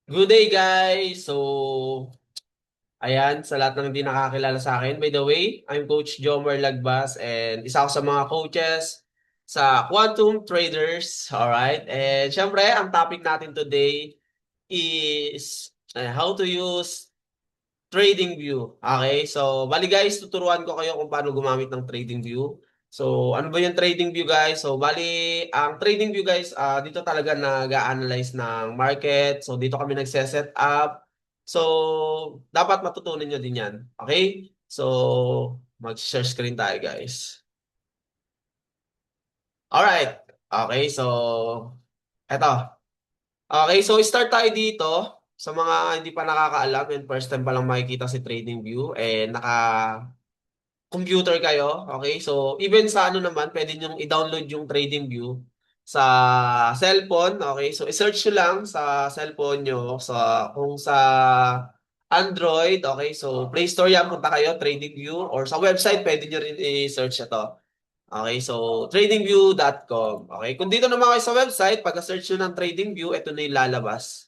Good day, guys! Ayan, sa lahat ng hindi nakakilala sa akin. By the way, I'm Coach Jomer Lagbas and isa ako sa mga coaches sa Quantum Traders. Alright? And syempre, ang topic natin today is how to use TradingView. Okay? So, bali guys, tuturuan ko kayo kung paano gumamit ng TradingView. So, ano ba yung TradingView guys? So, bali, ang TradingView guys, dito talaga nag-a-analyze ng market. So, dito kami nagse-set up. So, dapat matutunan nyo din yan. Okay? So, mag-share screen tayo guys. Alright. Okay, so, eto. Okay, so start tayo dito. Sa mga hindi pa nakakaalam and first time pa lang makikita si TradingView, naka-computer kayo. Okay, so even sa ano naman, pwede nyo i-download yung TradingView sa cellphone. Okay, so i-search nyo lang sa cellphone nyo, kung sa Android. Okay, so Play Store yan, punta kayo, TradingView, or sa website, pwede nyo rin i-search ito. Okay, so tradingview.com. Okay, kung dito naman kayo sa website, pagka-search nyo ng TradingView, ito na yung lalabas.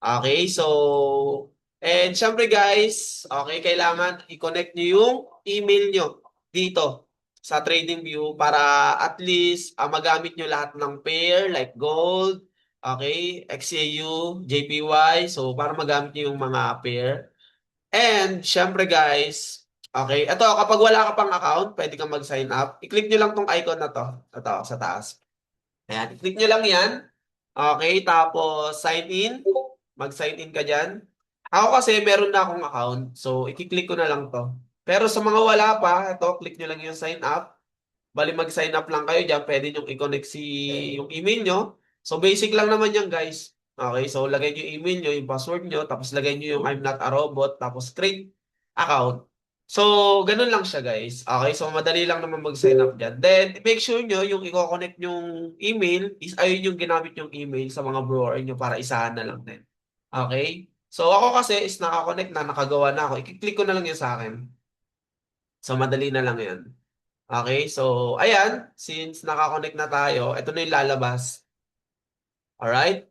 Okay, so, and syempre guys, okay, kailangan i-connect nyo yung email nyo dito sa TradingView para at least magamit nyo lahat ng pair like gold, okay, XAU, JPY, so para magamit nyo yung mga pair. And, syempre guys, okay, ito, kapag wala ka pang account, pwede kang mag-sign up. I-click nyo lang tong icon na to. Ito, sa taas. Ayan, i-click nyo lang yan. Okay, tapos sign in. Mag-sign in ka dyan. Ako kasi meron na akong account, so i-click ko na lang to. Pero sa mga wala pa, ito, click nyo lang yung sign up. Bali mag-sign up lang kayo dyan. Pwede nyo i-connect yung email nyo. So basic lang naman yan guys. Okay, so lagay nyo yung email nyo, yung password nyo, tapos lagay nyo yung I'm not a robot, tapos create account. So, ganun lang siya guys. Okay, so madali lang naman mag-sign up dyan. Then, make sure nyo yung i-connect yung email is ayun yung ginamit yung email sa mga brewer nyo para isahan na lang din. Okay? So, ako kasi is nakakonect na, nakagawa na ako. I-click ko na lang yun sa akin. So, madali na lang yan. Okay, so ayan, since nakakonect na tayo, ito na yung lalabas. Alright?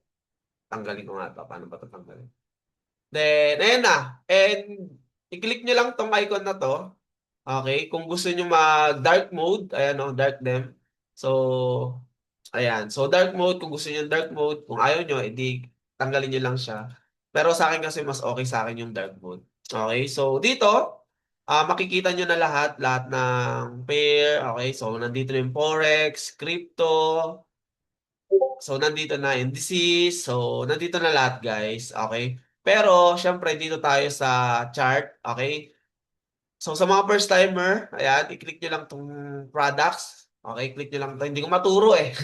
Tanggalin ko nga ito. Paano ba ito tanggalin? Then, ayan na. And, i-click nyo lang tong icon na to. Okay, kung gusto nyo mag-dark mode, ayan o, dark them. So, ayan. So, dark mode, kung gusto nyo yung dark mode, kung ayaw nyo, edi tanggalin nyo lang siya. Pero sa akin kasi mas okay sa akin yung dark mode. Okay, so dito, makikita nyo na lahat ng pair. Okay, so nandito na yung Forex, crypto. So nandito na indices. So nandito na lahat guys. Okay. Pero syempre dito tayo sa chart. Okay. So sa mga first timer, ayan, i-click nyo lang tong products. Okay, click nyo lang to. Hindi ko maturo eh.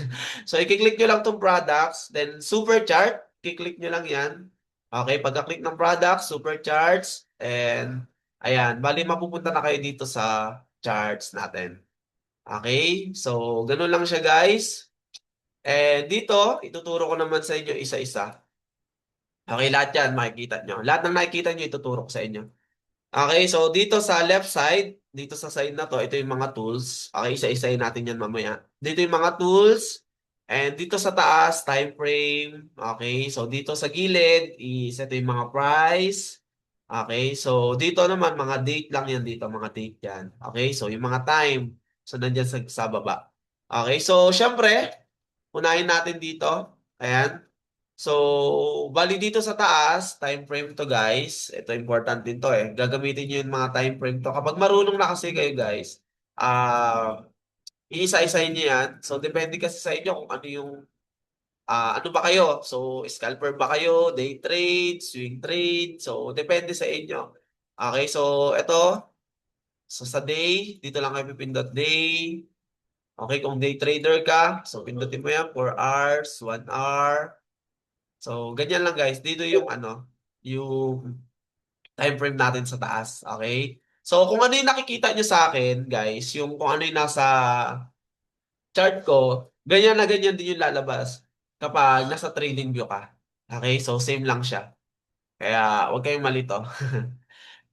So i-click nyo lang tong products. Then super chart, i-click nyo lang yan. Okay, pagka-click ng products, super charts. And ayan, bali mapupunta na kayo dito sa charts natin. Okay, so ganun lang siya guys. And dito, ituturo ko naman sa inyo isa-isa. Okay, lahat yan makikita nyo. Lahat ng nakikita nyo, ituturo ko sa inyo. Okay, so dito sa left side, dito sa side na to, ito yung mga tools. Okay, isa-isayin natin yan mamaya. Dito yung mga tools. And dito sa taas, time frame. Okay, so dito sa gilid, is ito yung mga price. Okay, so dito naman, mga date lang yan dito, mga date yan. Okay, so yung mga time. So nandyan sa baba. Okay, so syempre, unahin natin dito. Ayan. So, bali dito sa taas, time frame to guys. Ito important din to eh. Gagamitin nyo yung mga time frame to. Kapag marunong na kasi kayo guys, iisa-isahin nyo yan. So, depende kasi sa inyo kung ano yung, ano ba kayo? So, scalper ba kayo? Day trade, swing trade? So, depende sa inyo. Okay, so ito. So, sa day, dito lang kayo pipindot day. Okay, kung day trader ka, so pindutin mo yan, 4 hours, 1 hour. So, ganyan lang guys. Dito yung ano, yung time frame natin sa taas. Okay? So, kung ano yung nakikita nyo sa akin, guys, yung kung ano yung nasa chart ko, ganyan na ganyan din yung lalabas kapag nasa trading view ka. Okay? So, same lang siya. Kaya, huwag kayong malito.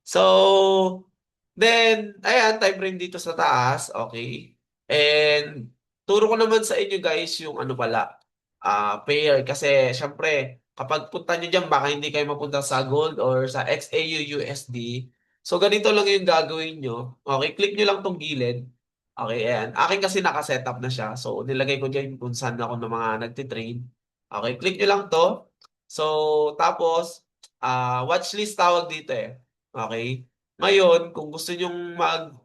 So, then, ayan, time frame dito sa taas. Okay? And, turo ko naman sa inyo guys yung ano pala, pair. Kasi, syempre, kapag punta nyo dyan, baka hindi kayo mapunta sa gold or sa XAU USD. So, ganito lang yung gagawin nyo. Okay, click nyo lang tong gilid. Okay, ayan. Akin kasi nakasetup na siya. So, nilagay ko dyan kung saan ako ng mga nagtitrain. Okay, click nyo lang to. So, tapos, watchlist tawag dito eh. Okay? Ngayon, kung gusto nyo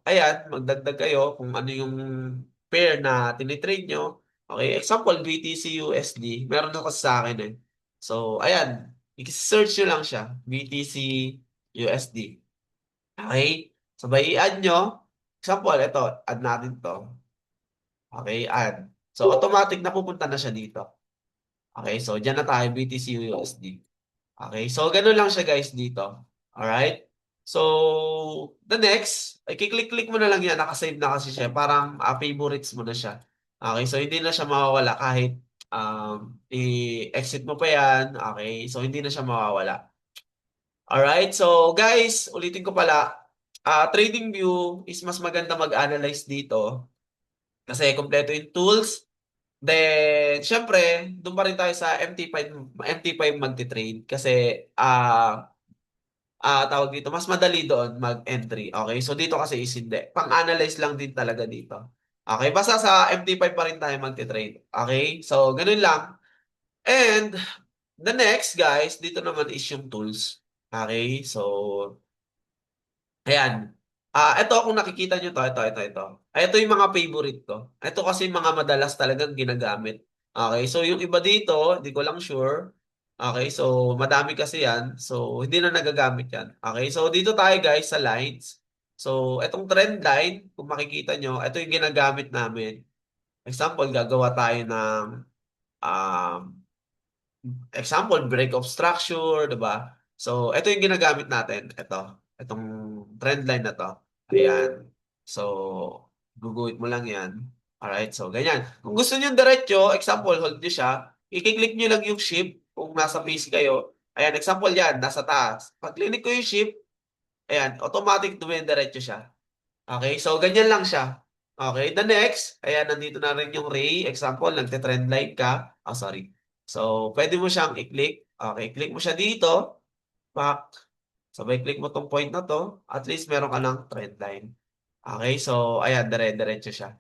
ayan, magdagdag kayo kung ano yung pair na tinitrade nyo. Okay, example, BTC USD. Meron na kasi sa akin eh. So, ayan. I-search nyo lang siya. BTC USD. Okay? Sabay i-add nyo. Example, ito. Add natin to. Okay, add. So, automatic na pupunta na siya dito. Okay, so dyan na tayo, BTC USD. Okay, so ganun lang siya guys dito. Alright? So, the next, ay kiklik-click mo na lang yan, nakasave na kasi siya. Parang favorites mo na siya. Okay, so hindi na siya mawawala kahit i-exit mo pa yan. Okay, so hindi na siya mawawala. Alright, so guys, ulitin ko pala, TradingView is mas maganda mag-analyze dito kasi kompleto yung tools. Then, syempre, doon pa rin tayo sa MT5 magti-trade kasi tawag dito, mas madali doon mag-entry. Okay? So, dito kasi is hindi. Pang-analyze lang din talaga dito. Okay? Basta sa MT5 pa rin tayo magti-trade. Okay? So, ganun lang. And, the next, guys, dito naman is yung tools. Okay? So, ayan. Ito kung nakikita nyo to, ito. Ito yung mga favorite ko. Ito kasi yung mga madalas talagang ginagamit. Okay, so yung iba dito, hindi ko lang sure. Okay, so madami kasi yan. So hindi na nagagamit yan. Okay, so dito tayo guys sa lines. So itong trend line, kung makikita nyo, ito yung ginagamit namin. Example, gagawa tayo ng um, example, break of structure, 'di ba? So, ito yung ginagamit natin. Itong trend line na to. Ayan. So, guguhit mo lang yan. Alright, so ganyan. Kung gusto niyo diretso, example, hold nyo siya, i-click nyo lang yung shift kung nasa PC kayo. Ayan, example yan, nasa taas. Pag click ko yung shift, ayan, automatic dumidiretso siya. Okay, so ganyan lang siya. Okay, the next, ayan, nandito na rin yung ray. Example, nagte-trend line ka. Sorry. So, pwede mo siyang i-click. Okay, click mo siya dito. Back. Sabay click mo tong point na to. At least meron ka ng trend line. Okay, so, ayan, dire-diretso siya.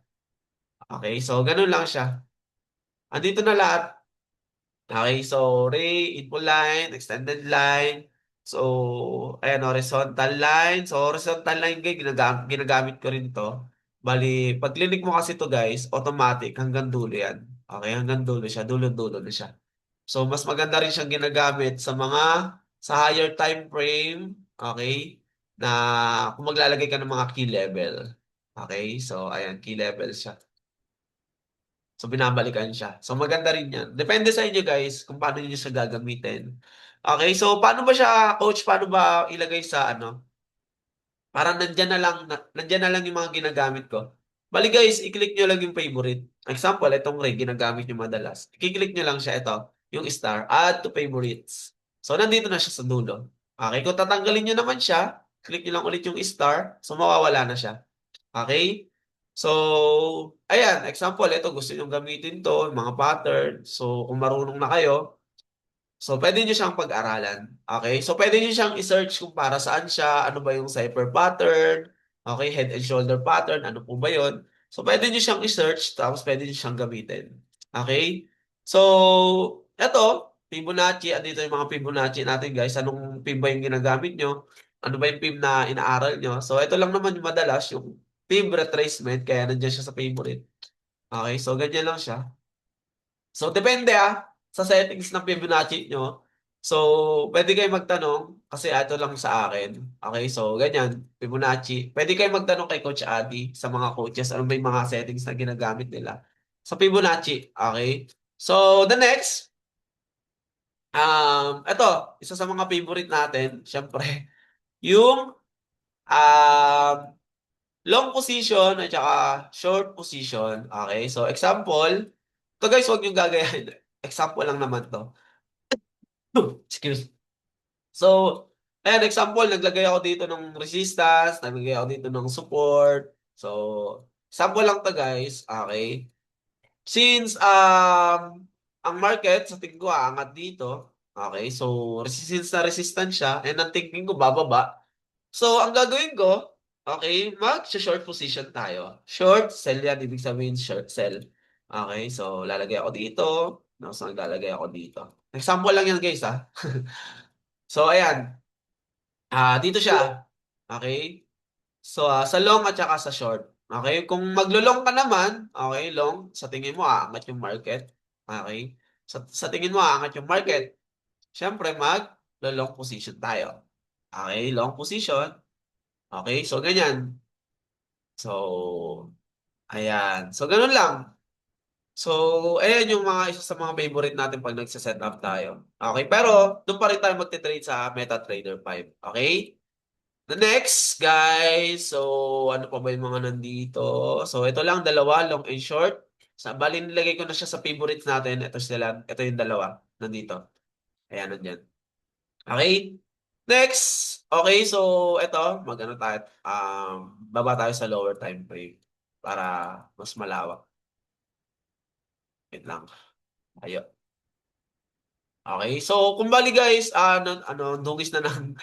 Okay, so, ganun lang siya. Andito na lahat. Okay, so ray, input line, extended line. So, ayan, horizontal line. So, horizontal line guys, ginagamit ko rin to. Bali, pag clinic mo kasi to guys, automatic hanggang dulo yan. Okay, hanggang dulo siya. Dulo-dulo na siya. So, mas maganda rin siyang ginagamit sa higher time frame. Okay, na kung maglalagay ka ng mga key level. Okay, so, ayan, key level siya. So, binabalikan siya. So, maganda rin yan. Depende sa inyo guys kung paano niyo siya gagamitin. Okay, so paano ba siya, coach, paano ba ilagay sa ano? Parang nandyan na lang yung mga ginagamit ko. Bali guys, i-click nyo lang yung favorite. Example, itong ring, ginagamit nyo madalas. I-click nyo lang siya, ito, yung star, add to favorites. So, nandito na siya sa dulo. Okay, kung tatanggalin nyo naman siya, click nyo lang ulit yung star, so mawawala na siya. Okay? So, ayan, example, ito gusto nyo gamitin to, mga pattern. So, kung marunong na kayo, so pwede nyo siyang pag-aralan. Okay? So, pwede nyo siyang i-search kung para saan siya, ano ba yung cipher pattern, okay, head and shoulder pattern, ano po ba yun. So, pwede nyo siyang i-search, tapos pwede nyo siyang gamitin. Okay? So, eto, Fibonacci, andito yung mga Fibonacci natin guys. Anong PIM ba yung ginagamit nyo? Ano ba yung PIM na inaaral nyo? So, ito lang naman yung madalas, yung PIM retracement, kaya nandiyan siya sa favorite. Okay, so ganyan lang siya. So, depende sa settings ng Fibonacci nyo. So, pwede kayo magtanong, kasi ito lang sa akin. Okay, so ganyan, Fibonacci. Pwede kayo magtanong kay Coach Adi sa mga coaches, ano ba yung mga settings na ginagamit nila sa Fibonacci. Okay, so the next, ito, isa sa mga favorite natin, syempre, yung long position at saka short position. Okay, so example, to guys, huwag niyong gagayahin. Example lang naman to. Excuse. So, ayan, example, naglagay ako dito ng resistance, naglagay ako dito ng support. So, example lang to guys. Okay. Since ang market sa tingin ko aangat dito. Okay, so resistance na resistant siya and ang thinking ko bababa. So ang gagawin ko, okay, mag-short position tayo. Short, sell yan, ibig sabihin short, sell. Okay, so lalagay ako dito. So lalagay ako dito. Example lang yan guys ha. So ayan, dito siya. Okay? So, sa long at saka sa short. Okay? Kung maglo-long ka naman, okay, long, sa tingin mo aangat yung market. Okay? Sa tingin mo aangat yung market. Siyempre, mag-long position tayo. Okay? Long position. Okay? So, ganyan. So, ayan. So, ganun lang. So, ayan yung mga isa sa mga favorite natin pag nagsa-set up tayo. Okay? Pero, doon pa rin tayo magte-trade sa MetaTrader 5. Okay? The next, guys. So, ano pa ba yung mga nandito? So, ito lang, dalawa, long and short. Bali, nilagay ko na siya sa favorites natin. Ito sila. Ito yung dalawa. Nandito. Ayan, nandyan. Okay? Next. Okay, so, ito, mag-ano tayo. Baba tayo sa lower time frame para mas malawak. Wait lang. Ayun. Okay, so kung bali guys, dugis na ng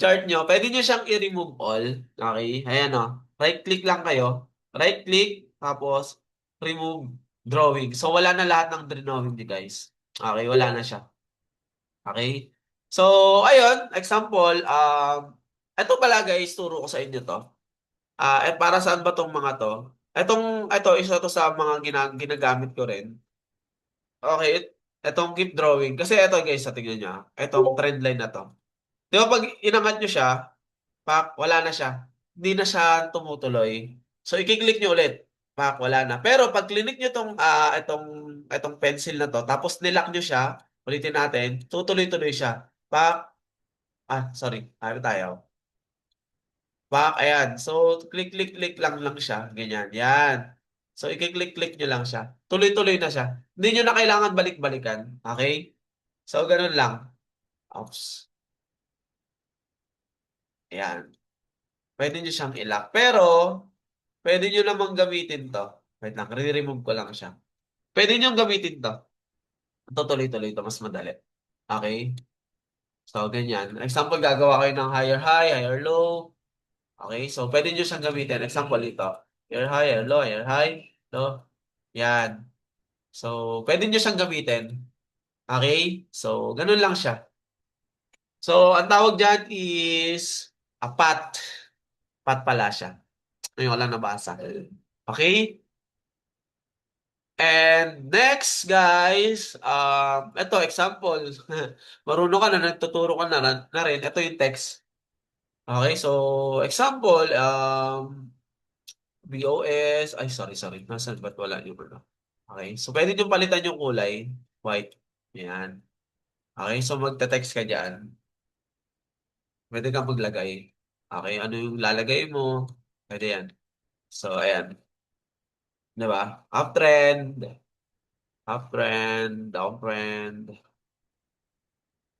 chart nyo, pwede nyo siyang i-remove all. Okay, ayan o. Right-click lang kayo. Right-click, tapos remove drawing. So wala na lahat ng drawing nyo guys. Okay, wala na siya. Okay. So, ayun, example, ito pala guys, turo ko sa inyo to. Para saan ba tong mga to? Ito, isa to sa mga ginagamit ko rin. Okay, etong keep drawing. Kasi ito guys, sa tingnan nyo. Etong trend line na to. Di ba pag inangat nyo siya, pak, wala na siya. Hindi na siya tumutuloy. So, i-click nyo ulit. Pak, wala na. Pero pag clinic nyo etong pencil na to, tapos nilock nyo siya, ulitin natin, tutuloy-tuloy siya. Pak, sorry. Ano tayo? Pak, ayan. So, click lang siya. Ganyan. Yan. So, i-click nyo lang siya. Tuloy-tuloy na siya. Hindi nyo na kailangan balik-balikan. Okay? So, ganun lang. Oops. Ayan. Pwede nyo siyang ilock. Pero, pwede nyo namang gamitin to. Wait lang, re-remove ko lang siya. Pwede nyo gamitin to. Tutuloy-tuloy to, mas madali. Okay? So, ganyan. Example, gagawa kayo ng higher high, higher low. Okay? So, pwede nyo siyang gamitin. Example ito. Higher high, low. Yan. So, pwede nyo siyang gamitin. Okay? So, ganun lang siya. So, ang tawag dyan is a pat. Pat pala siya. Ngayon ko lang nabasa. Okay? And next, guys, ito, example. Marunong ka na, nagtuturo ka na rin. Ito yung text. Okay, so, example, BOS, ay, sorry. Nasaan ba't wala yung ano? Okay, so pwede nyo palitan yung kulay. White. Yan. Okay, so magte-text ka dyan. Pwede kang maglagay. Okay, ano yung lalagay mo? Pwede yan. So, ayan. Diba? Uptrend, downtrend.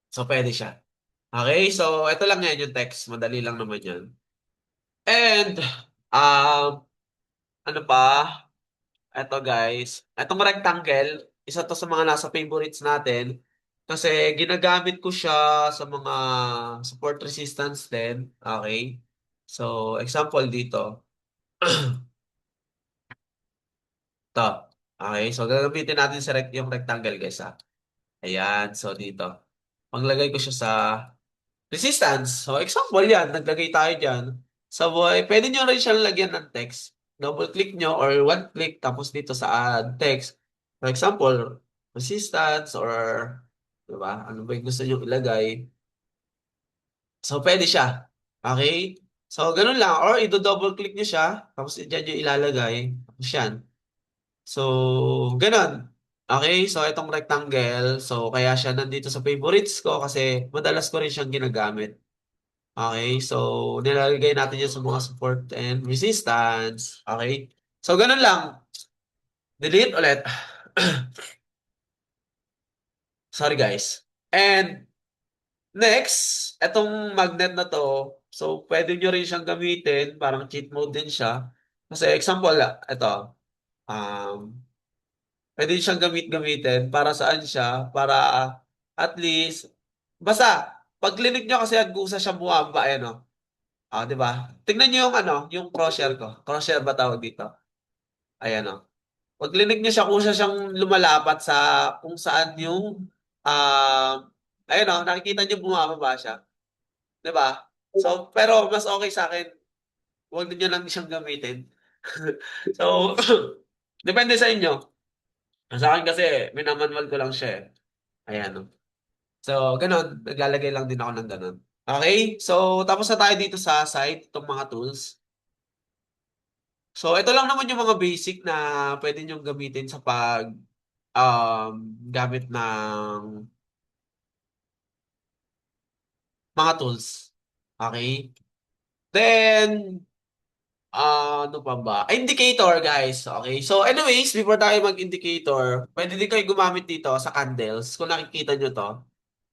So, pwede siya. Okay, so ito lang yan yung text. Madali lang naman yan. And, ano pa? Ito guys. Itong rectangle, isa to sa mga nasa favorites natin. Kasi ginagamit ko siya sa mga support resistance din. Okay. So, example dito. Ito. Okay, so gagamitin natin yung rectangle guys ha. Ayan, so dito. Maglagay ko siya sa resistance. So, example yan. Naglagay tayo dyan. Sa buhay, pwede nyo rin siyang lagyan ng text. Double click nyo or one click tapos dito sa add text. For example, resistance or diba? Ano ba yung gusto nyo ilagay? So, pwede siya. Okay? So, ganun lang. Or, i-double click nyo siya. Tapos, dyan nyo ilalagay. Tapos yan. So, ganun. Okay? So, itong rectangle. So, kaya siya nandito sa favorites ko kasi madalas ko rin siyang ginagamit. Okay, so nilalagay natin yan sa mga support and resistance. Okay, so ganun lang. Delete ulit. Sorry guys. And next, etong magnet na to, so pwede nyo rin siyang gamitin, parang cheat mode din siya. Kasi example, ito, um, pwede siyang gamitin para saan siya? Para At least, basta, pag clinic nyo kasi kusa siya bumaba, ayan o. Ah, di ba? Tingnan nyo yung ano, yung crosshair ko. Crosshair ba tawag dito? Ayan o. Pag clinic nyo siya, kusa siyang lumalapat sa kung saan yung, ayan o, nakikita nyo bumababa siya. Di ba? So, pero mas okay sa akin, huwag niyo lang siyang gamitin. So, depende sa inyo. Sa akin kasi, minamanual ko lang siya eh. Ayan o. So, ganun. Naglalagay lang din ako ng ganun. Okay? So, tapos na tayo dito sa site, itong mga tools. So, ito lang naman yung mga basic na pwede nyo gamitin sa pag gamit ng mga tools. Okay? Then, ano pa ba? Indicator, guys. Okay? So, anyways, before tayo mag-indicator, pwede din kayo gumamit dito sa candles. Kung nakikita nyo to.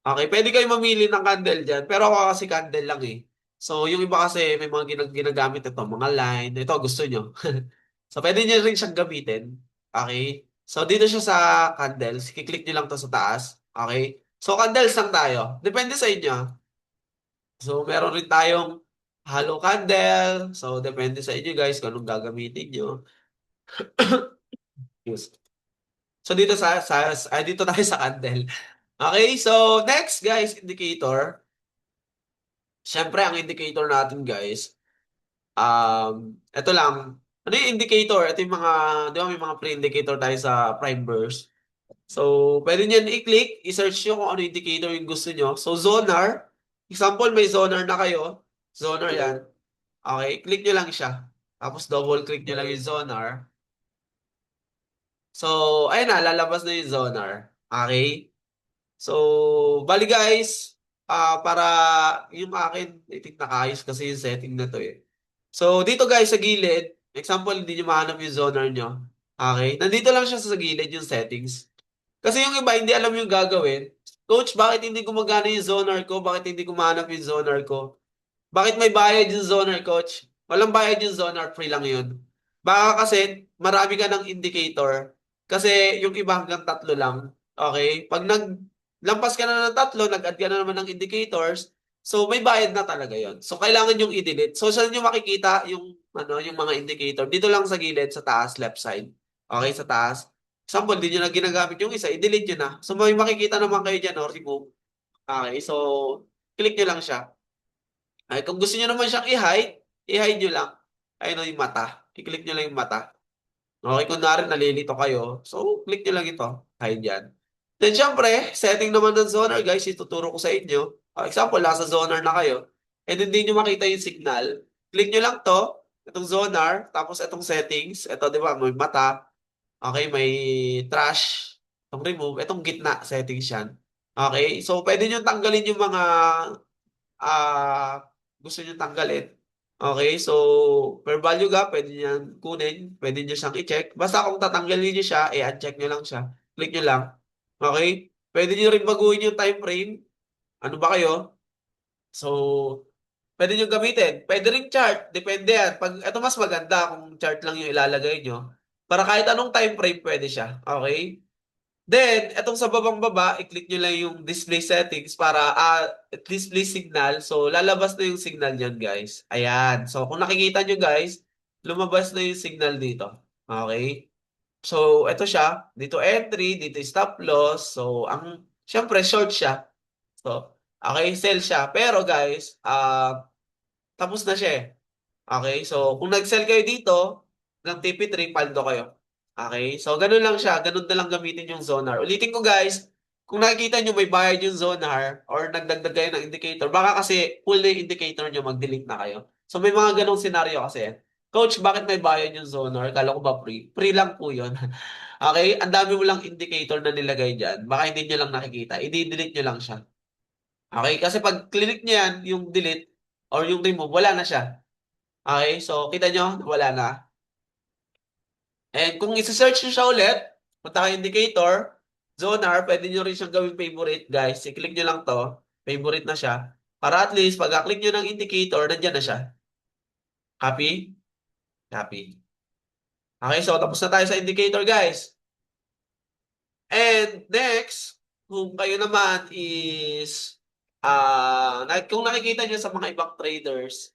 Okay, pwede kayo mamili ng candle dyan. Pero ako kasi candle lang eh. So, yung iba kasi may mga ginagamit ito, mga line. Ito, gusto nyo. So, pwede nyo rin siyang gamitin. Okay? So, dito siya sa candles. Kiklik nyo lang to sa taas. Okay? So, candles lang tayo. Depende sa inyo. So, meron rin tayong hollow candle. So, depende sa inyo guys kung anong gagamitin nyo. Yes. So, dito dito tayo sa candle. Okay? So, next guys, indicator. Siyempre, ang indicator natin, guys, ito lang. Ano yung indicator? Ito yung mga, di ba may mga pre-indicator tayo sa prime burst. So, pwede nyo i-click, i-search nyo kung ano indicator yung gusto nyo. So, zonar. Example, may zonar na kayo. Zonar yan. Okay, click nyo lang siya. Tapos, double click nyo lang yung zonar. So, ayun na, lalabas na yung zonar. Okay? So, bali guys, para yung akin, I think nakaayos kasi yung setting na to eh. So, dito guys sa gilid, example, hindi nyo mahanap yung zoner nyo. Okay? Nandito lang siya sa gilid yung settings. Kasi yung iba, hindi alam yung gagawin. Coach, bakit hindi gumagana yung zoner ko? Bakit hindi ko mahanap yung zoner ko? Bakit may bayad yung zoner, coach? Walang bayad yung zoner, free lang yun. Baka kasi marami ka ng indicator. Kasi yung iba hanggang tatlo lang. Okay? Pag naglampas ka na ng tatlo, nag-add ka na naman ng indicators, so may bayad na talaga yon. So kailangan yung i-delete. So saan nyo makikita yung, yung mga indicator? Dito lang sa gilid, sa taas, left side. Okay, sa taas. Example, di nyo na ginagamit yung isa, i-delete nyo na. So may makikita naman kayo dyan, or remove. Okay, so click nyo lang siya. Ay, kung gusto niyo naman siyang i-hide, i-hide nyo lang. Ayun o yung mata. I-click nyo lang yung mata. Okay, kunwari nalilito kayo. So, click nyo lang ito. Hide yan. Then, syempre, setting naman ng Zoner, guys, ituturo ko sa inyo. Example, nasa Zoner na kayo. And hindi nyo makita yung signal. Click nyo lang to, itong Zoner, tapos itong settings. Ito, di ba, may mata. Okay, may trash. Itong remove. Itong gitna, settings yan. Okay, so pwede nyo tanggalin yung mga gusto nyo tanggalin. Okay, so per value gap, pwede nyo kunin, pwede nyo siyang i-check. Basta kung tatanggalin nyo siya, i-uncheck nyo lang siya. Click nyo lang. Okay? Pwede nyo rin baguhin yung time frame. Ano ba kayo? So, pwede nyo gamitin. Pwede rin chart. Depende yan. Pag, ito mas maganda kung chart lang yung ilalagay nyo. Para kahit anong time frame, pwede siya. Okay? Then, etong sa babang baba, i-click nyo lang yung display settings para display signal. So, lalabas na yung signal yan, guys. Ayan. So, kung nakikita nyo, guys, lumabas na yung signal dito. Okay? So, ito siya. Dito entry, dito stop loss. So, syempre, short siya. So, okay, sell siya. Pero, guys, tapos na siya eh. Okay, so kung nag-sell kayo dito ng TP3, paldo kayo. Okay, so ganun lang siya. Ganun na lang gamitin yung Zonar. Ulitin ko guys, kung nakikita nyo may bayad yung Zonar or nagdagdag kayo ng indicator, baka kasi full na yung indicator nyo, mag-delete na kayo. So may mga ganong scenario kasi. Coach, bakit may bayad yung Zonar? Kala ko ba free? Free lang po yun. Okay, ang dami mo lang indicator na nilagay dyan. Baka hindi nyo lang nakikita. I-delete nyo lang siya. Okay, kasi pag click nyo yan, yung delete or yung remove, wala na siya. Okay, so kita nyo, wala na. And kung isa-search nyo siya ulit, punta kayo indicator, zonar, pwede nyo rin siyang gawing favorite, guys. I-click nyo lang to, favorite na siya. Para at least, pag-click nyo ng indicator, nandyan na siya. Copy? Copy. Okay, so tapos na tayo sa indicator, guys. And next, kung kayo naman is, kung nakikita niyo sa mga ibang traders,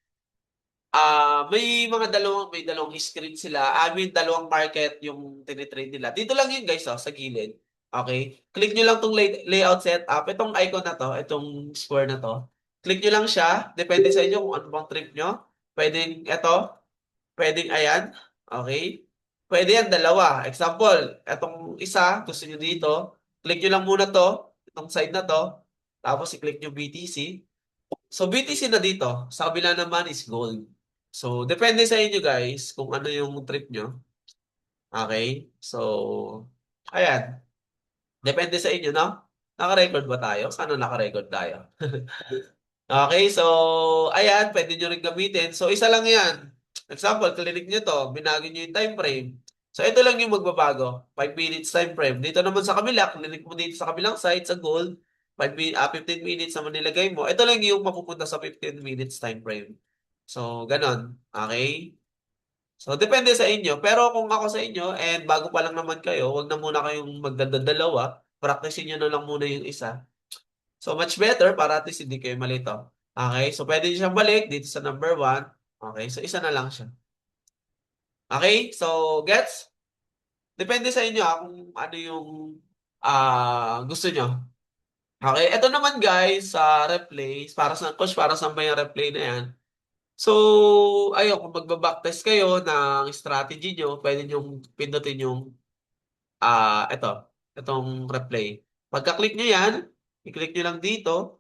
may dalawang screen sila. May dalawang market yung tinitrade nila. Dito lang yun guys, sa gilid. Okay? Click nyo lang tong layout setup. Itong icon na to, itong square na to. Click nyo lang siya. Depende sa inyo kung ano bang trip nyo. Pwedeng ito, pwedeng ayan. Okay? Pwede yan, dalawa. Example, itong isa, gusto nyo dito. Click nyo lang muna to, itong side na to. Tapos i-click nyo BTC. So, BTC na dito. Sa kabila naman is gold. So, depende sa inyo guys kung ano yung trip nyo. Okay? So, ayan. Depende sa inyo, no? Naka-record ba tayo? Sana naka-record tayo. Okay, so, ayan, pwede nyo rin gamitin. So, isa lang yan. Example, clinic nyo to, binago nyo yung time frame. So, ito lang yung magbabago. 5 minutes time frame. Dito naman sa kabila, clinic mo dito sa kabilang side, sa gold, 15 minutes naman nilagay mo. Ito lang yung mapupunta sa 15 minutes time frame. So, ganon. Okay? So, depende sa inyo. Pero kung ako sa inyo, and bago pa lang naman kayo, wag na muna kayong magdadalawa. Practicein nyo na lang muna yung isa. So, much better para at least hindi kayo malito. Okay? So, pwede nyo siyang balik dito sa number 1. Okay? So, isa na lang siya. Okay? So, gets? Depende sa inyo kung ano yung gusto nyo. Okay? Ito naman guys, sa replay, para sa ba yung replay na yan? So, ayun, kung magba-backtest kayo ng strategy nyo, pwede nyo pindutin yung, itong replay. Pagka-click nyo yan, i-click nyo lang dito.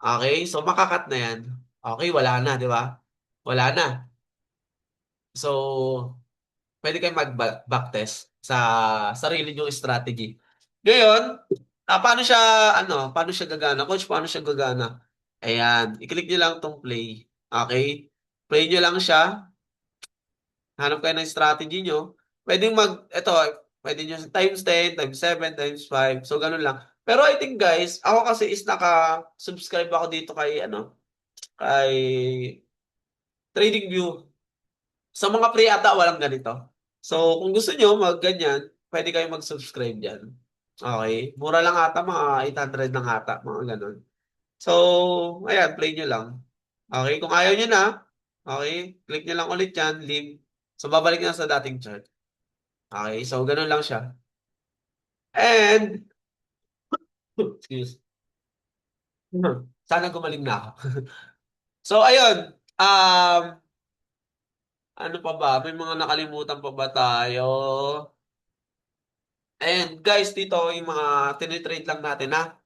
Okay, so makakat na yan. Okay, wala na, di ba? Wala na. So, pwede kayong mag-backtest sa sarili nyong strategy. Ngayon, paano siya gagana? Coach, paano siya gagana? Ayan, i-click nyo lang tong play. Okay? Play nyo lang siya. Hanap kayo ng strategy nyo. Ito, pwede nyo times 10, times 7, times 5. So, ganun lang. Pero I think guys, ako kasi is naka-subscribe ako dito kay TradingView. Sa mga pre ata, walang ganito. So, kung gusto nyo mag-ganyan, pwede kayo mag-subscribe dyan. Okay? Mura lang ata, mga 800 lang ata, mga ganun. So, ayan, play nyo lang. Okay? Kung ayaw nyo na, okay, click nyo lang ulit yan, leave. So, babalik na sa dating chart. Okay? So, ganun lang siya. And, excuse. Sana gumaling na ako. So, ayun. Ano pa ba? May mga nakalimutan pa ba tayo? And guys, dito yung mga tinitrade lang natin ha.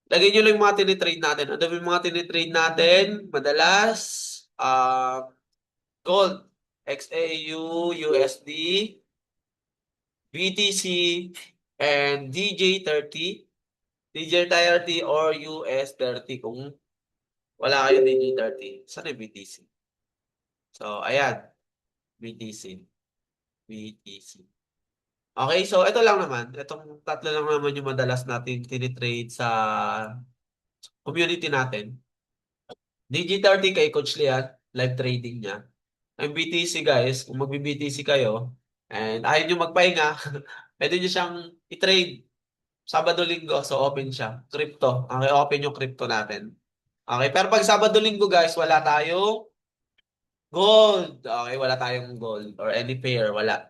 Lagay nyo lang yung mga tinitrade natin. Ano yung mga tinitrade natin? Madalas, gold, XAU, USD, BTC, and DJ30. DJ30 or US30 kung wala kayo DJ30. Saan yung BTC? So, ayan. BTC. BTC. Okay, so ito lang naman. Itong tatlo lang naman yung madalas natin tinitrade sa community natin. DG30 kay Coach Lian, live trading niya. Ang BTC guys, kung magbi-BTC kayo, and ayaw nyo magpahinga, pwede nyo siyang i-trade Sabado-Linggo, so open siya. Crypto. Okay, open yung crypto natin. Okay, pero pag Sabado-Linggo guys, wala tayong gold. Okay, wala tayong gold or any pair, wala.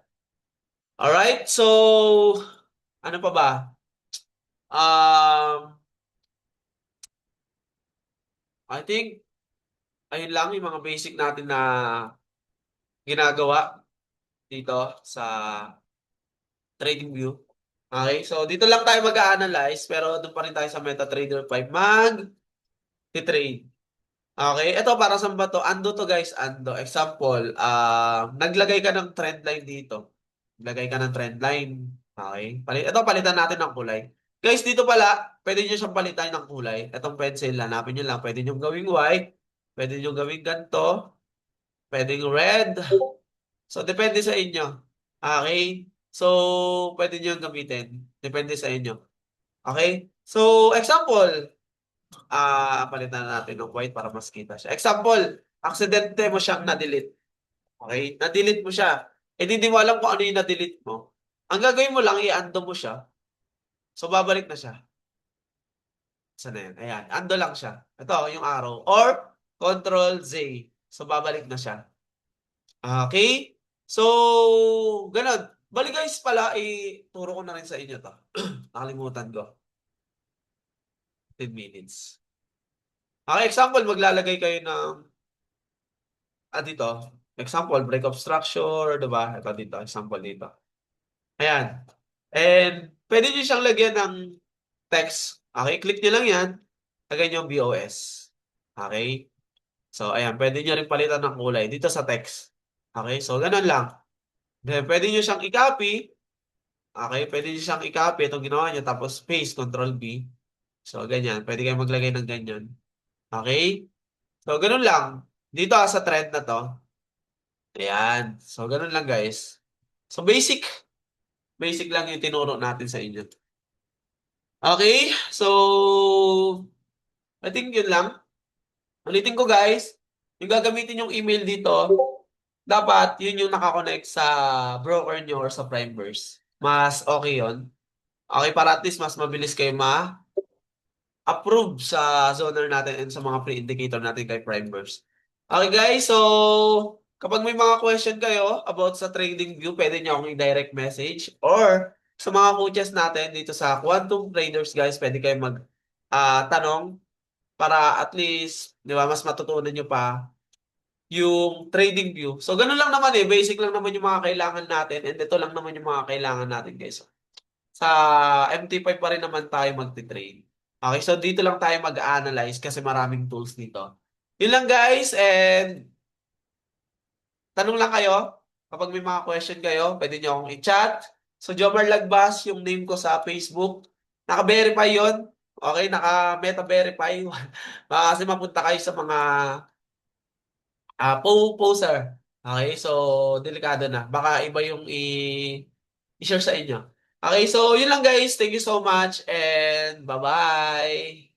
Alright, so ano pa ba? I think ayun lang yung mga basic natin na ginagawa dito sa TradingView. Okay, so dito lang tayo mag-a-analyze pero doon pa rin tayo sa MetaTrader 5 mag-trade. Okay, ito para saan ba to? Ando to guys, ando. Example, naglagay ka ng trend line dito. Naglagay ka ng trend line. Okay, ito palitan natin ng kulay. Guys, dito pala, pwede nyo siyang palitan ng kulay. Itong pencil, hanapin nyo lang. Pwede nyo gawing white. Pwede nyo gawing ganito. Pwedeng red. So, depende sa inyo. Okay? So, pwede nyo gamitin. Depende sa inyo. Okay? So, example, palitan natin ng white para mas kita siya. Example, aksidente mo siyang na-delete. Okay? Na-delete mo siya. Eh, hindi mo alam kung ano yung na-delete mo. Ang gagawin mo lang, i-undo mo siya. So, babalik na siya. Saan na yan? Ayan. Ando lang siya. Ito, yung arrow. Or, Control Z. So, babalik na siya. Okay? So, ganun. Bali guys pala, turo ko na rin sa inyo to. Nakalimutan ko. 10 minutes. Okay, example, maglalagay kayo ng, dito. Example, break of structure, diba? Ito dito, example dito. Ayan. And, pwede nyo siyang lagyan ng text. Okay, click nyo lang yan. Lagyan nyo yung BOS. Okay? So, ayan, pwede nyo rin palitan ng kulay dito sa text. Okay, so ganun lang. Then, pwede nyo siyang i-copy. Okay, pwede nyo siyang i-copy. Itong ginawa nyo, tapos paste, Control B. So, ganyan. Pwede kayo maglagay ng ganyan. Okay? So, ganun lang. Dito sa trend na to. Ayan. So, ganun lang guys. So, basic. Basic lang yung tinuro natin sa inyo. Okay? So, I think yun lang. Ulitin ko guys. Yung gagamitin yung email dito, dapat yun yung nakakonect sa broker nyo or sa Primeverse. Mas okay yun. Okay, para at least mas mabilis kayo ma-approve sa zoner natin and sa mga pre-indicator natin kay Primeverse. Okay guys, so kapag may mga question kayo about sa TradingView, pwede nyo akong i-direct message or sa mga coaches natin dito sa Quantum Traders guys, pwede kayo tanong para at least, di ba, mas matutunan nyo pa yung trading view. So, ganun lang naman eh. Basic lang naman yung mga kailangan natin and ito lang naman yung mga kailangan natin guys. Sa MT5 pa rin naman tayo magti-trade. Okay, so dito lang tayo mag-analyze kasi maraming tools dito. Yun lang guys, and tanong lang kayo. Kapag may mga question kayo, pwede nyo akong i-chat. So, Jomar Lagbas, yung name ko sa Facebook. Naka-verify yun. Okay, naka-meta-verify. Baka kasi mapunta kayo sa mga poser. Okay, so delikado na. Baka iba yung i-share sa inyo. Okay, so yun lang guys. Thank you so much and bye-bye.